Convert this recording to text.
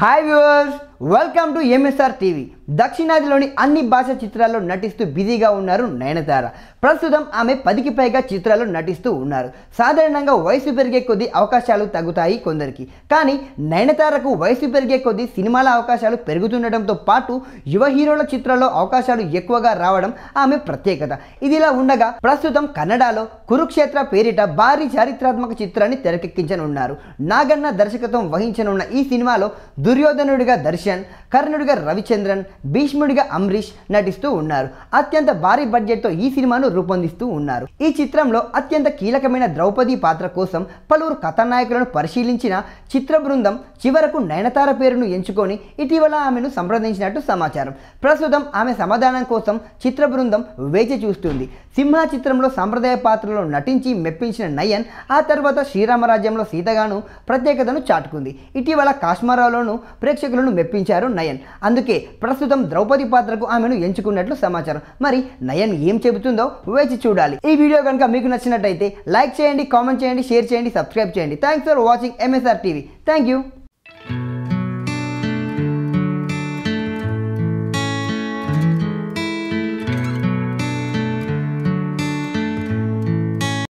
Hi viewers, welcome to MSR TV. దక్షిణాదిలోని అన్ని భాషా చిత్రాల్లో నటిస్తూ బిజీగా ఉన్నారు నయనతార. ప్రస్తుతం ఆమె 10కి పైగా చిత్రాల్లో నటిస్తూ ఉన్నారు. సాధారణంగా వయసు పెరిగే కొద్దీ అవకాశాలు తగ్గుతాయి కొందరికి. కానీ నయనతారకు వయసు పెరిగే కొద్దీ సినిమాల అవకాశాలు పెరుగుతుండటంతో పాటు యువ హీరోల చిత్రాల్లో అవకాశాలు ఎక్కువగా రావడం ఆమె ప్రత్యేకత. ఇదిలా ఉండగా ప్రస్తుతం కన్నడలో కురుక్షేత్ర పేరిట భారీ చారిత్రాత్మక చిత్రాన్ని తెరకెక్కించనున్నారు. నాగన్న దర్శకత్వం వహించనున్న ఈ సినిమాలో దుర్యోధనుడిగా దర్శన్, కర్ణుడిగా రవిచంద్రన్, భీష్ముడిగా అంబరీష్ నటిస్తూ ఉన్నారు. అత్యంత భారీ బడ్జెట్తో ఈ సినిమాను రూపొందిస్తూ ఉన్నారు. ఈ చిత్రంలో అత్యంత కీలకమైన ద్రౌపది పాత్ర కోసం పలువురు కథానాయకులను పరిశీలించిన చిత్ర బృందం చివరకు నయనతార పేరును ఎంచుకొని ఇటీవల ఆమెను సంప్రదించినట్టు సమాచారం. ప్రస్తుతం ఆమె సమాధానం కోసం చిత్ర బృందం వేచి చూస్తుంది. సింహ చిత్రంలో సాంప్రదాయ పాత్రలో నటించి మెప్పించిన నయన్ ఆ తర్వాత శ్రీరామరాజ్యంలో సీతగాను ప్రత్యేకతను చాటుకుంది. ఇటీవల కాశ్మీరాలోనూ ప్రేక్షకులను మెప్పించారు నయన్. అందుకే ప్రస్తుతం ద్రౌపది పాత్రకు ఆమెను ఎంచుకున్నట్లు సమాచారం. మరి నయన్ ఏం చెబుతుందో వేచి చూడాలి. ఈ వీడియో కనుక మీకు నచ్చినట్టయితే లైక్ చేయండి, కామెంట్ చేయండి, షేర్ చేయండి, సబ్స్క్రైబ్ చేయండి. Thanks for watching MSR TV. Thank you.